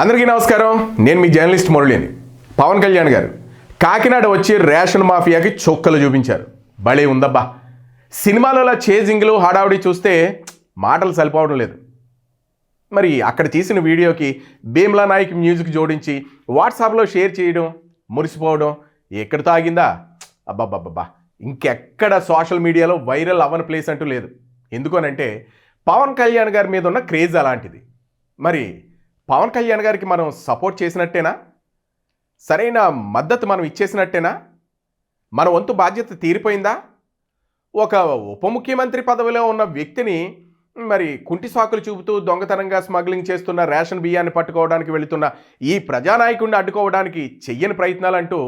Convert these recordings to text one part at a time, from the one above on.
అందరికీ నమస్కారం. నేను మీ జర్నలిస్ట్ మురళిని. పవన్ కళ్యాణ్ గారు కాకినాడ వచ్చి రేషన్ మాఫియాకి చొక్కలు చూపించారు. భలే ఉందబ్బా. సినిమాలలో చేజింగ్లు హడావుడి చూస్తే మాటలు సరిపోవడం లేదు. మరి అక్కడ తీసిన వీడియోకి భీమ్లా నాయక్ మ్యూజిక్ జోడించి వాట్సాప్లో షేర్ చేయడం, మురిసిపోవడం ఎక్కడ తాగిందా? అబ్బాబ్బాబ్బా, ఇంకెక్కడ సోషల్ మీడియాలో వైరల్ అవ్వని ప్లేస్ అంటూ లేదు. ఎందుకనంటే పవన్ కళ్యాణ్ గారి మీద ఉన్న క్రేజ్ అలాంటిది. మరి పవన్ కళ్యాణ్ గారికి మనం సపోర్ట్ చేసినట్టేనా? సరైన మద్దతు మనం ఇచ్చేసినట్టేనా? మన వంతు బాధ్యత తీరిపోయిందా? ఒక ఉప ముఖ్యమంత్రి పదవిలో ఉన్న వ్యక్తిని మరి కుంటి సాకులు చూపుతూ దొంగతనంగా స్మగ్లింగ్ చేస్తున్న రేషన్ బియ్యాన్ని పట్టుకోవడానికి వెళుతున్న ఈ ప్రజానాయకుడిని అడ్డుకోవడానికి చెయ్యని ప్రయత్నాలంటూ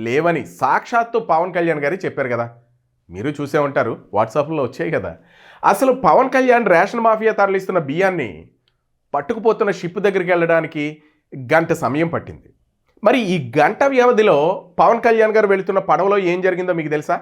లేవని సాక్షాత్తు పవన్ కళ్యాణ్ గారే చెప్పారు కదా. మీరు చూసే ఉంటారు, వాట్సాప్లో వచ్చాయి కదా. అసలు పవన్ కళ్యాణ్ రేషన్ మాఫియా తరలిస్తున్న బియ్యాన్ని పట్టుకుపోతున్న షిప్ దగ్గరికి వెళ్ళడానికి గంట సమయం పట్టింది. మరి ఈ గంట వ్యవధిలో పవన్ కళ్యాణ్ గారు వెళుతున్న పడవలో ఏం జరిగిందో మీకు తెలుసా?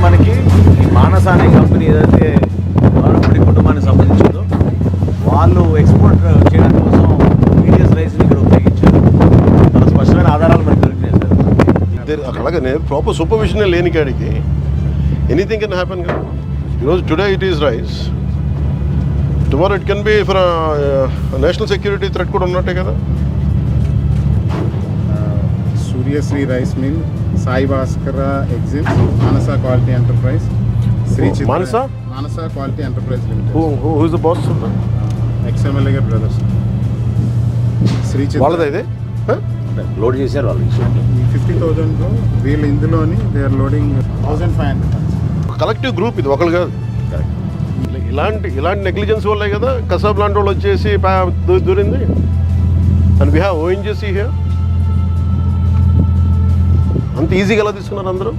మనకి ఈ మానస అనే కంపెనీ ఏదైతే గవర్నమెంట్ కుటుంబానికి సంబంధించిందో వాళ్ళు ఎక్స్పోర్ట్ చేయడం కోసం మీడియస్ రైస్ని ఇక్కడ ఉపయోగించారు. చాలా స్పష్టమైన ఆధారాలు మనకి దొరికినాయి సార్. అలాగనే ప్రాపర్ సూపర్విజన్ లేని కాడికి ఎనీథింగ్ కెన్ హ్యాపెన్ కదా. ఈరోజు today it is rice, tomorrow it can be for national security threat కూడా ఉన్నట్టే కదా. Suryashri rice mill, Sai Bhaskar exims, Manasa quality enterprise, Sri Manasa quality enterprise limited. Who is the boss? Ex MLA గారి brothers. Sri వాళ్ళది అయితే లోడ్ చేశారు వాళ్ళు. ఈ 50,000లో వీళ్ళు ఇందులోని they are loading 1,500. Collective group ఇది, ఒకళ్ళు కాదు. ఇలాంటి నెగ్లిజెన్స్ వల్లే కదా కసాబ్ లాంటి వాళ్ళు వచ్చేసి దూరింది. And we have ONGC here. అంత ఈజీగా ఎలా తీసుకున్నారు అందరూ?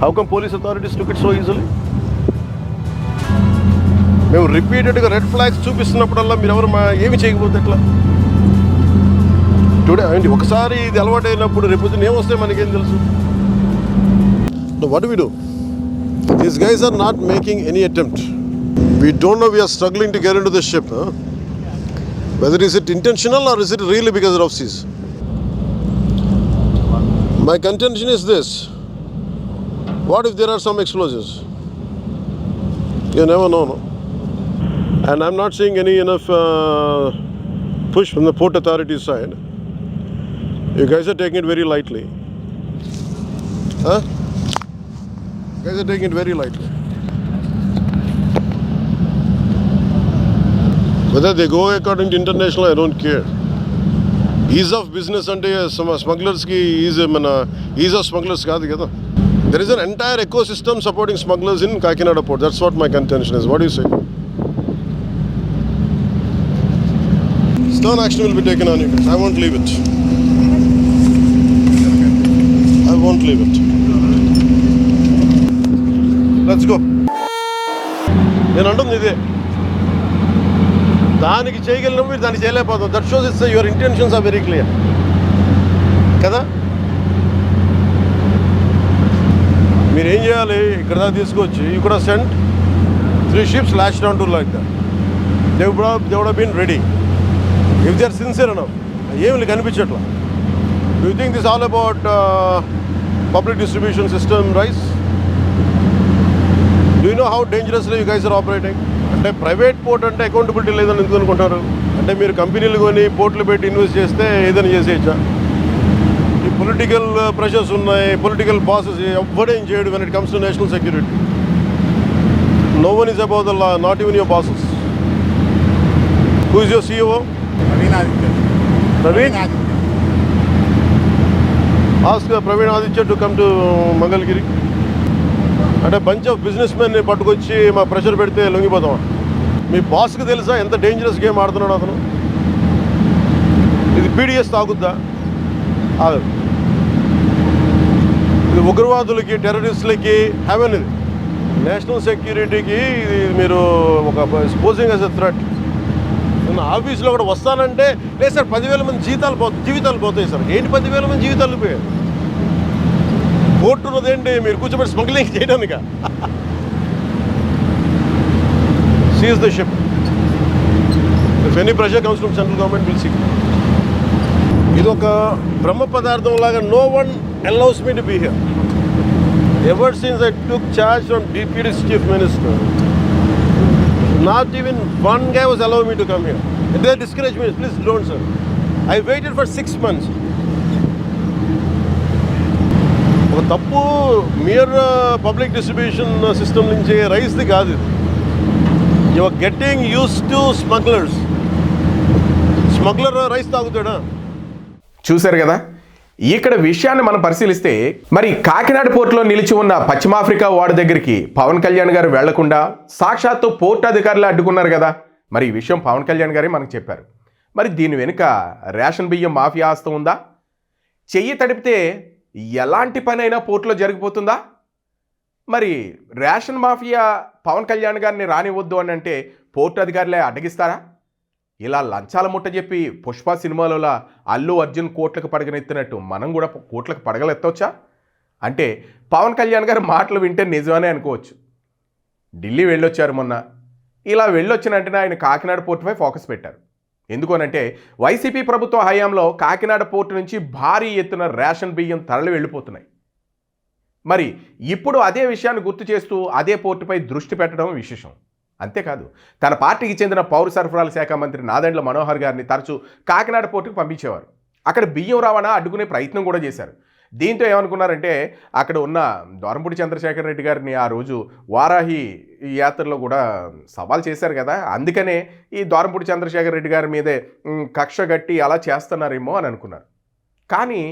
How come police authorities took it so easily? మేము రిపీటెడ్గా రెడ్ ఫ్లాగ్స్ చూపిస్తున్నప్పుడల్లా మీరు ఎవరు ఏమి చేయకపోతే ఎట్లా? టుడే ఏంటి ఒకసారి ఇది అలవాటు అయినప్పుడు రేపు ఏమొస్తే మనకేం తెలుసు? What we do? These guys are not making any attempt. We don't know, we are struggling to get into this ship. Whether is it intentional or is it really because of seas? My contention is this: what if there are some explosives? You never know, no? And I'm not seeing any enough push from the port authority side. You guys are taking it very lightly. Huh? You guys are taking it very lightly. Whether they go according to international, I don't care. Is of business అంటే స్మగ్లర్స్కి is of smugglers కాదు కదా. There is an entire eco system supporting smugglers in Kakinada port. That's what my contention is. What you say? Stern action will be taken on you. I won't leave it. I won't leave it. Let's go. నేను అంటుంది ఇదే, దానికి చేయగలిగిన మీరు దాన్ని చేయలేకపోతాం. That shows it's your intentions are very clear కదా. మీరు ఏం చేయాలి? ఇక్కడ దాకా తీసుకొచ్చి you could have sent 3 ships lash down to like that. They would have been ready if they are sincere enough. ఏమి కనిపించట్లా. Do you think this all about public distribution system rice? Do you know how dangerously you guys are operating? అంటే private port అంటే accountability లేదని ఎందుకు అనుకుంటారు? అంటే మీరు కంపెనీలు కొని పోర్ట్లు పెట్టి ఇన్వెస్ట్ చేస్తే ఏదైనా చేసేయచ్చా? ఈ పొలిటికల్ ప్రెషర్స్ ఉన్నాయి, పొలిటికల్ బాసెస్ ఎవ్వడేం చేయడు when it comes to national security. No one is about the law, not even your bosses. Who is your CEO? Praveen? Ask Praveen Aditya to come to Mangalgiri. అంటే bunch of business మెన్ని పట్టుకొచ్చి మా pressure పెడితే లొంగిపోతాం. మీ బాస్కి తెలుసా ఎంత dangerous game ఆడుతున్నాడు అతను? ఇది PDS తాగుద్దా? ఇది ఉగ్రవాదులకి టెర్రరిస్టులకి హెవెన్ ఇది. నేషనల్ సెక్యూరిటీకి ఇది మీరు ఒక సపోజింగ్ యాజ్ ఎ థ్రెట్. నేను ఆఫీస్లో కూడా వస్తానంటే లేదు సార్ 10,000 మంది జీవితాలు పోతాయి సార్. ఏంటి 10,000 మంది జీవితాలు పోయాయి? కోర్టు ఉన్నదేంటి మీరు కూర్చోబెట్టి స్మగ్లింగ్ చేయడానిక? Seize the ship. If any pressure comes from central government will see. ఇది ఒక బ్రహ్మ పదార్థం లాగా. No one allows me to be here. Ever since I took charge from DPD's chief minister, not even one guy was allowing me to come here. They discouraged me. Please don't, sir. I waited for 6 months. ఒక తప్పు mere public distribution system నుంచి రైస్ది కాదు ఇది. You are getting used to smugglers. Smuggler rice తాగుతాడా? చూశారు కదా, ఇక్కడ విషయాన్ని మనం పరిశీలిస్తే మరి కాకినాడ పోర్టులో నిలిచి ఉన్న పశ్చిమాఫ్రికా ఓడ దగ్గరికి పవన్ కళ్యాణ్ గారు వెళ్లకుండా సాక్షాత్తు పోర్టు అధికారులు అడ్డుకున్నారు కదా. మరి ఈ విషయం పవన్ కళ్యాణ్ గారే మనకు చెప్పారు. మరి దీని వెనుక రేషన్ బియ్యం మాఫియా ఆస్తం ఉందా? చెయ్యి తడిపితే ఎలాంటి పని అయినా పోర్టులో జరిగిపోతుందా? మరి రేషన్ మాఫియా పవన్ కళ్యాణ్ గారిని రానివద్దు అని అంటే పోర్టు అధికారులే అడ్డగిస్తారా? ఇలా లంచాల ముట్ట చెప్పి పుష్ప సినిమాలలో అల్లు అర్జున్ కోట్లకు పడగనెత్తినట్టు మనం కూడా కోట్లకు పడగలెత్తవచ్చా? అంటే పవన్ కళ్యాణ్ గారి మాటలు వింటే నిజమనే అనుకోవచ్చు. ఢిల్లీ వెళ్ళొచ్చారు మొన్న. ఇలా వెళ్ళొచ్చిన వెంటనే ఆయన కాకినాడ పోర్టుపై ఫోకస్ పెట్టారు. ఎందుకనంటే వైసీపీ ప్రభుత్వ హయాంలో కాకినాడ పోర్టు నుంచి భారీ ఎత్తున రేషన్ బియ్యం తరలి వెళ్ళిపోతున్నాయి. మరి ఇప్పుడు అదే విషయాన్ని గుర్తు చేస్తూ అదే పోర్టుపై దృష్టి పెట్టడం విశేషం. అంతేకాదు, తన పార్టీకి చెందిన పౌర సరఫరాల శాఖ మంత్రి నాదెండ్ల మనోహర్ గారిని తరచూ కాకినాడ పోర్టుకు పంపించేవారు. అక్కడ బియ్యం రవాణా అడ్డుకునే ప్రయత్నం కూడా చేశారు. దీంతో ఏమనుకున్నారంటే అక్కడ ఉన్న దోరంపూడి చంద్రశేఖర్ రెడ్డి గారిని ఆ రోజు వారాహి యాత్రలో కూడా సవాల్ చేశారు కదా, అందుకనే ఈ దోరంపూడి చంద్రశేఖర్ రెడ్డి గారి మీదే కక్ష గట్టి అలా చేస్తున్నారేమో అని అనుకున్నారు. కానీ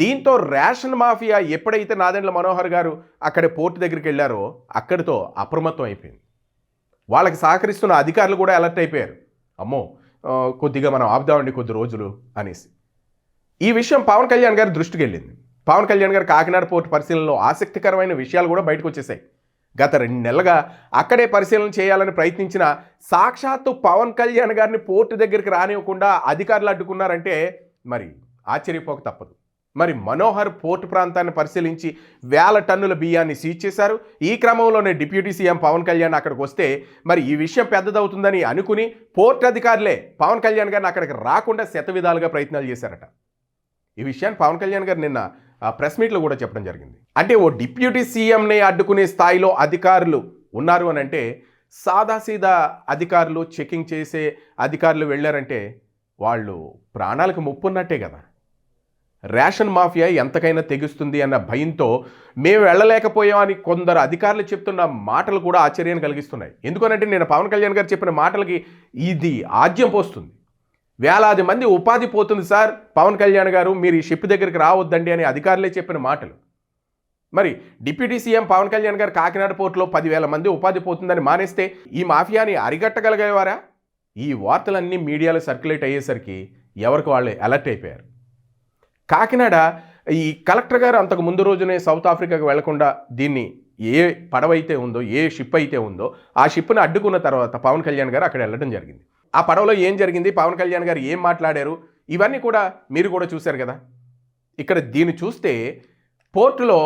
దీంతో రేషన్ మాఫియా ఎప్పుడైతే నాదెండ్ల మనోహర్ గారు అక్కడ పోర్టు దగ్గరికి వెళ్ళారో అక్కడితో అప్రమత్తం అయిపోయింది. వాళ్ళకి సహకరిస్తున్న అధికారులు కూడా అలర్ట్ అయిపోయారు. అమ్మో, కొద్దిగా మనం ఆపుదామండి కొద్ది రోజులు అనేసి. ఈ విషయం పవన్ కళ్యాణ్ గారి దృష్టికి వెళ్ళింది. పవన్ కళ్యాణ్ గారు కాకినాడ పోర్టు పరిశీలనలో ఆసక్తికరమైన విషయాలు కూడా బయటకు వచ్చేసాయి. గత 2 నెలలుగా అక్కడే పరిశీలన చేయాలని ప్రయత్నించిన సాక్షాత్తు పవన్ కళ్యాణ్ గారిని పోర్టు దగ్గరికి రానివ్వకుండా అధికారులు అడ్డుకున్నారంటే మరి ఆశ్చర్యపోక తప్పదు. మరి మనోహర్ పోర్టు ప్రాంతాన్ని పరిశీలించి 1000 టన్నుల బియ్యాన్ని సీజ్ చేశారు. ఈ క్రమంలోనే డిప్యూటీ సీఎం పవన్ కళ్యాణ్ అక్కడికి వస్తే మరి ఈ విషయం పెద్దదవుతుందని అనుకుని పోర్టు అధికారులే పవన్ కళ్యాణ్ గారిని అక్కడికి రాకుండా శతవిధాలుగా ప్రయత్నాలు చేశారట. ఈ విషయాన్ని పవన్ కళ్యాణ్ గారు నిన్న ప్రెస్ మీట్లో కూడా చెప్పడం జరిగింది. అంటే ఓ డిప్యూటీ సీఎంని అడ్డుకునే స్థాయిలో అధికారులు ఉన్నారు అని అంటే సాదాసీదా అధికారులు, చెకింగ్ చేసే అధికారులు వెళ్ళారంటే వాళ్ళు ప్రాణాలకు ముప్పున్నట్టే కదా. రేషన్ మాఫియా ఎంతకైనా తెగిస్తుంది అన్న భయంతో మేము వెళ్ళలేకపోయామని కొందరు అధికారులు చెప్తున్న మాటలు కూడా ఆశ్చర్యాన్ని కలిగిస్తున్నాయి. ఎందుకనంటే నేను పవన్ కళ్యాణ్ గారు చెప్పిన మాటలకి ఇది ఆజ్యం పోస్తుంది. వేలాది మంది ఉపాధి పోతుంది సార్, పవన్ కళ్యాణ్ గారు మీరు ఈ షిప్ దగ్గరికి రావద్దండి అని అధికారులే చెప్పిన మాటలు. మరి డిప్యూటీ సీఎం పవన్ కళ్యాణ్ గారు కాకినాడ పోర్టులో 10,000 మంది ఉపాధి పోతుందని మానేస్తే ఈ మాఫియాని అరిగట్టగలిగేవారా? ఈ వార్తలన్నీ మీడియాలో సర్క్యులేట్ అయ్యేసరికి ఎవరికి వాళ్ళే అలర్ట్ అయిపోయారు. కాకినాడ ఈ కలెక్టర్ గారు అంతకు ముందు రోజునే సౌత్ ఆఫ్రికాకు వెళ్లకుండా దీన్ని ఏ పడవ అయితే ఉందో, ఏ షిప్ అయితే ఉందో ఆ షిప్ను అడ్డుకున్న తర్వాత పవన్ కళ్యాణ్ గారు అక్కడ వెళ్ళడం జరిగింది. ఆ పడవలో ఏం జరిగింది, పవన్ కళ్యాణ్ గారు ఏం మాట్లాడారు, ఇవన్నీ కూడా మీరు కూడా చూశారు కదా. ఇక్కడ దీన్ని చూస్తే పోర్టులో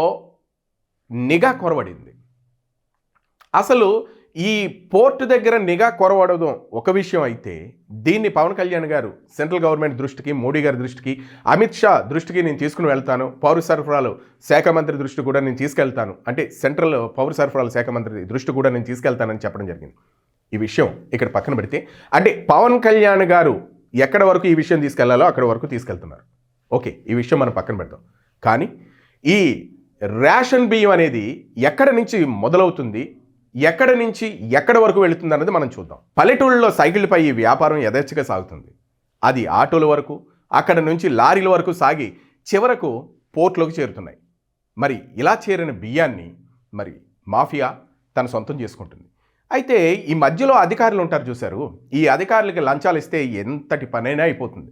నిఘా కొరవడింది. అసలు ఈ పోర్టు దగ్గర నిఘా కొరవడడం ఒక విషయం అయితే దీన్ని పవన్ కళ్యాణ్ గారు సెంట్రల్ గవర్నమెంట్ దృష్టికి, మోడీ గారి దృష్టికి, అమిత్ షా దృష్టికి నేను తీసుకుని వెళ్తాను, పౌర సరఫరాలు శాఖ మంత్రి దృష్టి కూడా నేను తీసుకెళ్తాను, అంటే సెంట్రల్ పౌర సరఫరాల శాఖ మంత్రి దృష్టి కూడా నేను తీసుకెళ్తానని చెప్పడం జరిగింది. ఈ విషయం ఇక్కడ పక్కన పెడితే అంటే పవన్ కళ్యాణ్ గారు ఎక్కడ వరకు ఈ విషయం తీసుకెళ్లాలో అక్కడ వరకు తీసుకెళ్తున్నారు. ఓకే, ఈ విషయం మనం పక్కన పెడతాం. కానీ ఈ రేషన్ బియ్యం అనేది ఎక్కడ నుంచి మొదలవుతుంది, ఎక్కడ నుంచి ఎక్కడ వరకు వెళుతుంది అన్నది మనం చూద్దాం. పల్లెటూళ్ళలో సైకిళ్లపై ఈ వ్యాపారం యథేచ్ఛగా సాగుతుంది. అది ఆటోల వరకు, అక్కడ నుంచి లారీల వరకు సాగి చివరకు పోర్టులోకి చేరుతున్నాయి. మరి ఇలా చేరిన బియ్యాన్ని మరి మాఫియా తన సొంతం చేసుకుంటుంది. అయితే ఈ మధ్యలో అధికారులు ఉంటారు చూశారు, ఈ అధికారులకి లంచాలు ఇస్తే ఎంతటి పనైనా అయిపోతుంది.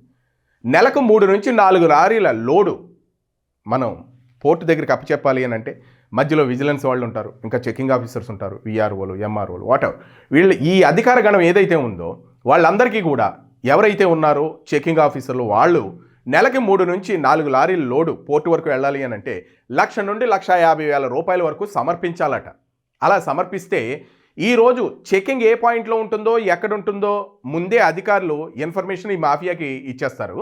నెలకు 3 నుంచి 4 లారీల లోడు మనం పోర్టు దగ్గరికి అప్పచెప్పాలి అని అంటే మధ్యలో విజిలెన్స్ వాళ్ళు ఉంటారు, ఇంకా చెకింగ్ ఆఫీసర్స్ ఉంటారు, విఆర్ఓలు, ఎంఆర్ఓలు, వాటెవర్. వీళ్ళు ఈ అధికార గణం ఏదైతే ఉందో వాళ్ళందరికీ కూడా ఎవరైతే ఉన్నారో చెకింగ్ ఆఫీసర్లు వాళ్ళు నెలకి 3 నుంచి 4 లారీల లోడు పోర్టు వరకు వెళ్ళాలి అని అంటే 1,00,000 నుండి 1,50,000 రూపాయల వరకు సమర్పించాలట. అలా సమర్పిస్తే ఈరోజు చెకింగ్ ఏ పాయింట్లో ఉంటుందో ఎక్కడ ఉంటుందో ముందే అధికారులు ఇన్ఫర్మేషన్ ఈ మాఫియాకి ఇచ్చేస్తారు.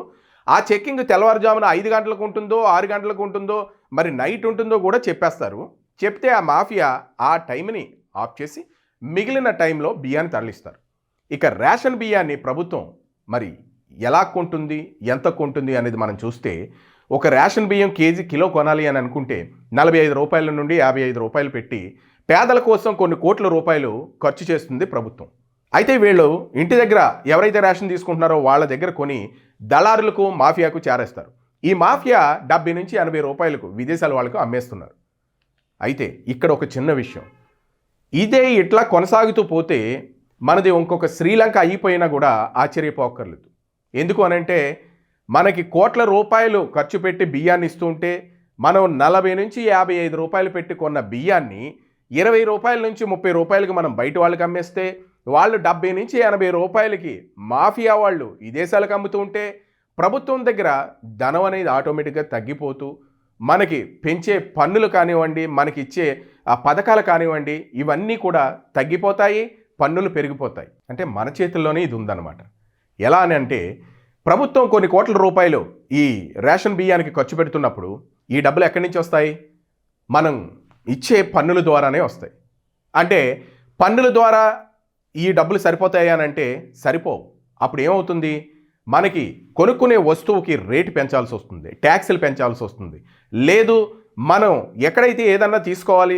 ఆ చెకింగ్ తెల్లవారుజామున 5 గంటలకు ఉంటుందో 6 గంటలకు ఉంటుందో మరి నైట్ ఉంటుందో కూడా చెప్పేస్తారు. చెప్తే ఆ మాఫియా ఆ టైంని ఆఫ్ చేసి మిగిలిన టైంలో బియ్యాన్ని తరలిస్తారు. ఇక రేషన్ బియ్యాన్ని ప్రభుత్వం మరి ఎలా కొంటుంది, ఎంత కొంటుంది అనేది మనం చూస్తే ఒక రేషన్ బియ్యం కిలో కొనాలి అని అనుకుంటే 45 రూపాయల నుండి 55 రూపాయలు పెట్టి పేదల కోసం కొన్ని కోట్ల రూపాయలు ఖర్చు చేస్తుంది ప్రభుత్వం. అయితే వీళ్ళు ఇంటి దగ్గర ఎవరైతే రేషన్ తీసుకుంటున్నారో వాళ్ళ దగ్గర కొని దళారులకు మాఫియాకు చేరేస్తారు. ఈ మాఫియా 70 నుంచి 80 రూపాయలకు విదేశాల వాళ్ళకు అమ్మేస్తున్నారు. అయితే ఇక్కడ ఒక చిన్న విషయం, ఇదే ఇట్లా కొనసాగుతూ పోతే మనది ఇంకొక శ్రీలంక అయిపోయినా కూడా ఆశ్చర్యపోక్కర్లేదు. ఎందుకు అనంటే మనకి కోట్ల రూపాయలు ఖర్చు పెట్టి బియ్యాన్ని ఇస్తూ ఉంటే మనం 40 నుంచి 55 రూపాయలు పెట్టి కొన్న బియ్యాన్ని 20 రూపాయల నుంచి 30 రూపాయలకి మనం బయట వాళ్ళకి అమ్మేస్తే వాళ్ళు 70 నుంచి 80 రూపాయలకి మాఫియా వాళ్ళు విదేశాలకు అమ్ముతూ ఉంటే ప్రభుత్వం దగ్గర ధనం అనేది ఆటోమేటిక్గా తగ్గిపోతూ మనకి పెంచే పన్నులు కానివ్వండి, మనకి ఇచ్చే ఆ పథకాలు కానివ్వండి, ఇవన్నీ కూడా తగ్గిపోతాయి, పన్నులు పెరిగిపోతాయి. అంటే మన చేతుల్లోనే ఇది ఉందన్నమాట. ఎలా అని అంటే ప్రభుత్వం కొన్ని కోట్ల రూపాయలు ఈ రేషన్ బియ్యానికి ఖర్చు పెడుతున్నప్పుడు ఈ డబ్బులు ఎక్కడి నుంచి వస్తాయి? మనం ఇచ్చే పన్నుల ద్వారానే వస్తాయి. అంటే పన్నుల ద్వారా ఈ డబ్బులు సరిపోతాయి అని అంటే సరిపోవు. అప్పుడు ఏమవుతుంది? మనకి కొనుక్కునే వస్తువుకి రేటు పెంచాల్సి వస్తుంది, ట్యాక్సులు పెంచాల్సి వస్తుంది. లేదు మనం ఎక్కడైతే ఏదన్నా తీసుకోవాలి,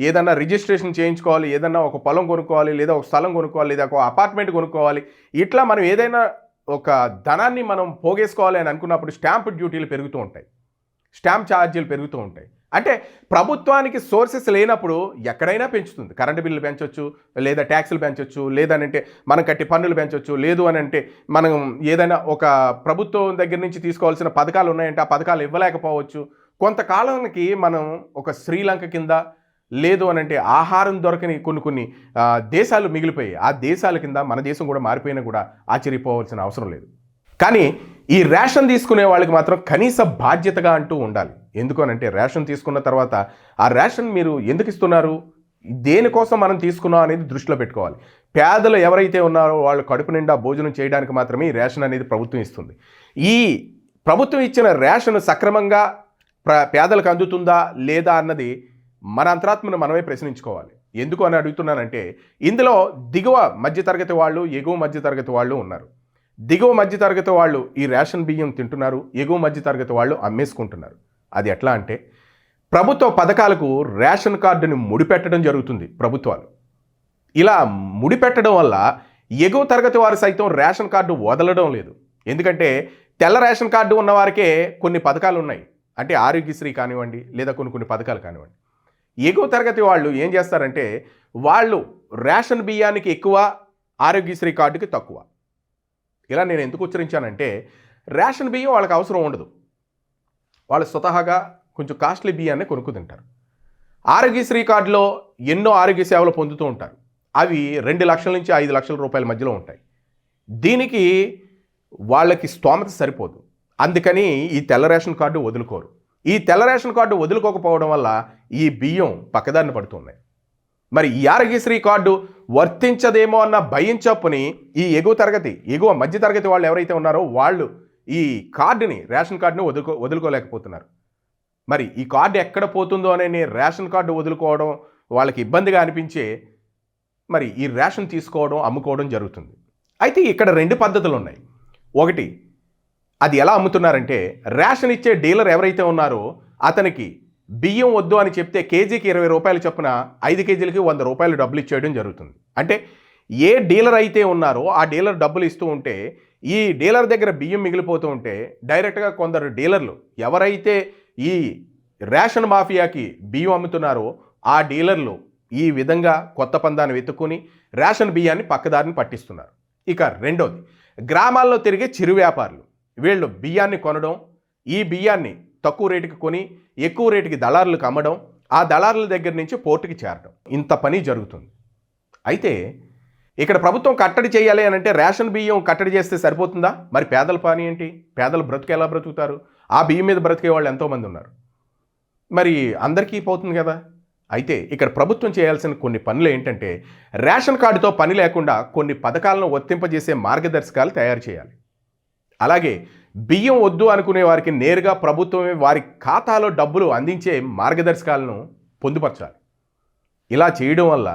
ఏదన్నా రిజిస్ట్రేషన్ చేయించుకోవాలి, ఏదన్నా ఒక పొలం కొనుక్కోవాలి, లేదా ఒక స్థలం కొనుక్కోవాలి, లేదా ఒక అపార్ట్మెంట్ కొనుక్కోవాలి, ఇట్లా మనం ఏదైనా ఒక ధనాన్ని మనం పోగేసుకోవాలి అని అనుకున్నప్పుడు స్టాంప్ డ్యూటీలు పెరుగుతూ ఉంటాయి, స్టాంప్ ఛార్జీలు పెరుగుతూ ఉంటాయి. అంటే ప్రభుత్వానికి సోర్సెస్ లేనప్పుడు ఎక్కడైనా పెంచుతుంది. కరెంటు బిల్లు పెంచవచ్చు, లేదా ట్యాక్సులు పెంచవచ్చు, లేదనంటే మనం కట్టి పన్నులు పెంచవచ్చు, లేదు అని అంటే మనం ఏదైనా ఒక ప్రభుత్వం దగ్గర నుంచి తీసుకోవాల్సిన పథకాలు ఉన్నాయంటే ఆ పథకాలు ఇవ్వలేకపోవచ్చు. కొంతకాలానికి మనం ఒక శ్రీలంక కింద, లేదు అని అంటే ఆహారం దొరకని కొన్ని దేశాలు మిగిలిపోయాయి. ఆ దేశాల కింద మన దేశం కూడా మారిపోయినా కూడా ఆశ్చర్యపోవాల్సిన అవసరం లేదు. కానీ ఈ రేషన్ తీసుకునే వాళ్ళకి మాత్రం కనీస బాధ్యతగా అంటూ ఉండాలి. ఎందుకు అనంటే రేషన్ తీసుకున్న తర్వాత ఆ రేషన్ మీరు ఎందుకు ఇస్తున్నారు, దేనికోసం మనం తీసుకున్నాం అనేది దృష్టిలో పెట్టుకోవాలి. పేదలు ఎవరైతే ఉన్నారో వాళ్ళు కడుపు నిండా భోజనం చేయడానికి మాత్రమే ఈ రేషన్ అనేది ప్రభుత్వం ఇస్తుంది. ఈ ప్రభుత్వం ఇచ్చిన రేషన్ సక్రమంగా పేదలకు అందుతుందా లేదా అన్నది మన అంతరాత్మను మనమే ప్రశ్నించుకోవాలి. ఎందుకు అని అడుగుతున్నానంటే ఇందులో దిగువ మధ్యతరగతి వాళ్ళు, ఎగువ మధ్యతరగతి వాళ్ళు ఉన్నారు. దిగువ మధ్యతరగతి వాళ్ళు ఈ రేషన్ బియ్యం తింటున్నారు, ఎగువ మధ్యతరగతి వాళ్ళు అమ్మేసుకుంటున్నారు. అది ఎట్లా అంటే ప్రభుత్వ పథకాలకు రేషన్ కార్డుని ముడిపెట్టడం జరుగుతుంది ప్రభుత్వాలు. ఇలా ముడిపెట్టడం వల్ల ఎగువ తరగతి వారు సైతం రేషన్ కార్డు వదలడం లేదు. ఎందుకంటే తెల్ల రేషన్ కార్డు ఉన్నవారికే కొన్ని పథకాలు ఉన్నాయి. అంటే ఆరోగ్యశ్రీ కానివ్వండి, లేదా కొన్ని పథకాలు కానివ్వండి. ఎగువ తరగతి వాళ్ళు ఏం చేస్తారంటే వాళ్ళు రేషన్ బియ్యానికి ఎక్కువ, ఆరోగ్యశ్రీ కార్డుకి తక్కువ. ఇలా నేను ఎందుకు ఉచ్చరించానంటే రేషన్ బియ్యం వాళ్ళకి అవసరం ఉండదు, వాళ్ళు స్వతహాగా కొంచెం కాస్ట్లీ బియ్యాన్ని కొనుక్కు తింటారు. ఆరోగ్యశ్రీ కార్డులో ఎన్నో ఆరోగ్య సేవలు పొందుతూ ఉంటారు. అవి 2 లక్షల నుంచి 5 లక్షల రూపాయల మధ్యలో ఉంటాయి. దీనికి వాళ్ళకి స్తోమత సరిపోదు. అందుకని ఈ తెల్ల రేషన్ కార్డు వదులుకోరు. ఈ తెల్ల రేషన్ కార్డు వదులుకోకపోవడం వల్ల ఈ బియ్యం పక్కదారిన పడుతున్నాయి. మరి ఈ ఆరోగ్యశ్రీ కార్డు వర్తించదేమో అన్న భయం చప్పుని ఈ ఎగువ మధ్యతరగతి వాళ్ళు ఎవరైతే ఉన్నారో వాళ్ళు ఈ కార్డుని, రేషన్ కార్డుని వదులుకోలేకపోతున్నారు. మరి ఈ కార్డు ఎక్కడ పోతుందో అనే రేషన్ కార్డు వదులుకోవడం వాళ్ళకి ఇబ్బందిగా అనిపించే మరి ఈ రేషన్ తీసుకోవడం, అమ్ముకోవడం జరుగుతుంది. అయితే ఇక్కడ 2 పద్ధతులు ఉన్నాయి. ఒకటి, అది ఎలా అమ్ముతున్నారంటే రేషన్ ఇచ్చే డీలర్ ఎవరైతే ఉన్నారో అతనికి బియ్యం వద్దు అని చెప్తే కేజీకి 20 రూపాయలు చొప్పున 5 కేజీలకి 100 రూపాయలు డబ్బులు ఇచ్చేయడం జరుగుతుంది. అంటే ఏ డీలర్ అయితే ఉన్నారో ఆ డీలర్ డబ్బులు ఇస్తూ ఉంటే ఈ డీలర్ దగ్గర బియ్యం మిగిలిపోతూ ఉంటే డైరెక్ట్గా కొందరు డీలర్లు ఎవరైతే ఈ రేషన్ మాఫియాకి బియ్యం అమ్ముతున్నారో ఆ డీలర్లు ఈ విధంగా కొత్త పందాన్ని వెతుక్కుని రేషన్ బియ్యాన్ని పక్కదారిని పట్టిస్తున్నారు. ఇక రెండోది, గ్రామాల్లో తిరిగే చిరు వ్యాపారులు వీళ్ళు బియ్యాన్ని కొనడం, ఈ బియ్యాన్ని తక్కువ రేటుకి కొని ఎక్కువ రేటుకి దళారులకు అమ్మడం, ఆ దళారుల దగ్గర నుంచి పోర్టుకి చేరడం, ఇంత పని జరుగుతుంది. అయితే ఇక్కడ ప్రభుత్వం కట్టడి చేయాలి అని అంటే రేషన్ బియ్యం కట్టడి చేస్తే సరిపోతుందా? మరి పేదల పని ఏంటి? పేదలు బ్రతుకు ఎలా బ్రతుకుతారు? ఆ బియ్యం మీద బ్రతికే వాళ్ళు ఎంతోమంది ఉన్నారు. మరి అందరికీ పోతుంది కదా. అయితే ఇక్కడ ప్రభుత్వం చేయాల్సిన కొన్ని పనులు ఏంటంటే రేషన్ కార్డుతో పని లేకుండా కొన్ని పథకాలను వర్తింపజేసే మార్గదర్శకాలు తయారు చేయాలి. అలాగే బియ్యం వద్దు అనుకునే వారికి నేరుగా ప్రభుత్వమే వారి ఖాతాలో డబ్బులు అందించే మార్గదర్శకాలను పొందుపరచాలి. ఇలా చేయడం వల్ల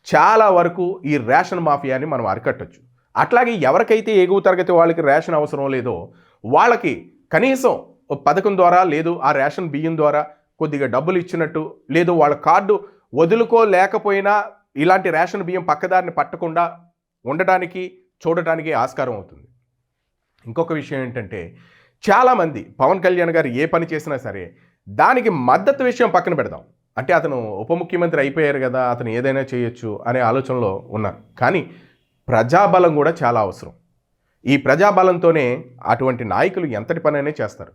చాలా వరకు ఈ రేషన్ మాఫియాని మనం అరికట్టచ్చు. అట్లాగే ఎవరికైతే ఎగువ తరగతి వాళ్ళకి రేషన్ అవసరం లేదో వాళ్ళకి కనీసం పథకం ద్వారా లేదు ఆ రేషన్ బియ్యం ద్వారా కొద్దిగా డబ్బులు ఇచ్చినట్టు, లేదు వాళ్ళ కార్డు వదులుకోలేకపోయినా ఇలాంటి రేషన్ బియ్యం పక్కదారిని పట్టకుండా ఉండడానికి చూడటానికి ఆస్కారం అవుతుంది. ఇంకొక విషయం ఏంటంటే చాలామంది పవన్ కళ్యాణ్ గారు ఏ పని చేసినా సరే దానికి మద్దతు విషయం పక్కన పెడదాం. అంటే అతను ఉప ముఖ్యమంత్రి అయిపోయారు కదా, అతను ఏదైనా చేయొచ్చు అనే ఆలోచనలో ఉన్నారు. కానీ ప్రజాబలం కూడా చాలా అవసరం. ఈ ప్రజాబలంతోనే అటువంటి నాయకులు ఎంతటి పనైనా చేస్తారు.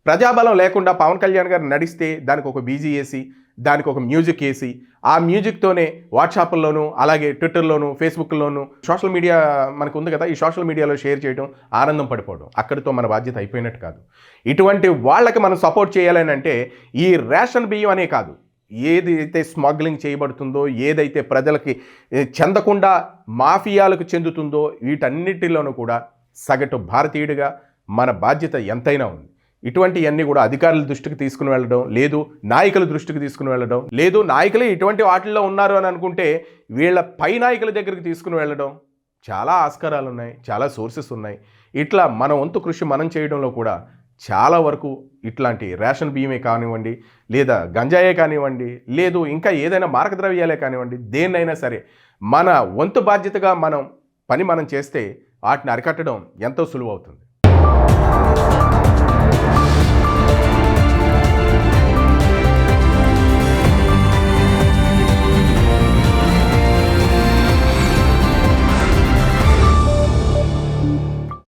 ప్రజాబలం లేకుండా పవన్ కళ్యాణ్ గారు నడిస్తే దానికి ఒక బీజీ వేసి దానికి ఒక మ్యూజిక్ వేసి ఆ మ్యూజిక్తోనే వాట్సాప్లోను అలాగే ట్విట్టర్లోను ఫేస్బుక్లోను సోషల్ మీడియా మనకు ఉంది కదా, ఈ సోషల్ మీడియాలో షేర్ చేయడం, ఆనందం పడిపోవడం, అక్కడితో మన బాధ్యత అయిపోయినట్టు కాదు. ఇటువంటి వాళ్ళకి మనం సపోర్ట్ చేయాలని అంటే ఈ రేషన్ బియ్యం అనే కాదు, ఏదైతే స్మగ్లింగ్ చేయబడుతుందో, ఏదైతే ప్రజలకి చెందకుండా మాఫియాలకు చెందుతుందో వీటన్నిటిలోనూ కూడా సగటు భారతీయుడిగా మన బాధ్యత ఎంతైనా ఉంది. ఇటువంటివన్నీ కూడా అధికారుల దృష్టికి తీసుకుని వెళ్ళడం, లేదు నాయకుల దృష్టికి తీసుకుని వెళ్ళడం, లేదు నాయకులే ఇటువంటి వాటిల్లో ఉన్నారు అని అనుకుంటే వీళ్ళ పై నాయకుల దగ్గరికి తీసుకుని వెళ్ళడం, చాలా ఆస్కారాలు ఉన్నాయి, చాలా సోర్సెస్ ఉన్నాయి. ఇట్లా మన వంతు కృషి మనం చేయడంలో కూడా చాలా వరకు ఇట్లాంటి రేషన్ బియ్యమే కానివ్వండి, లేదా గంజాయే కానివ్వండి, లేదు ఇంకా ఏదైనా మార్గద్రవ్యాలే కానివ్వండి, దేన్నైనా సరే మన వంతు బాధ్యతగా మనం చేస్తే వాటిని అరికట్టడం ఎంతో సులువు అవుతుంది.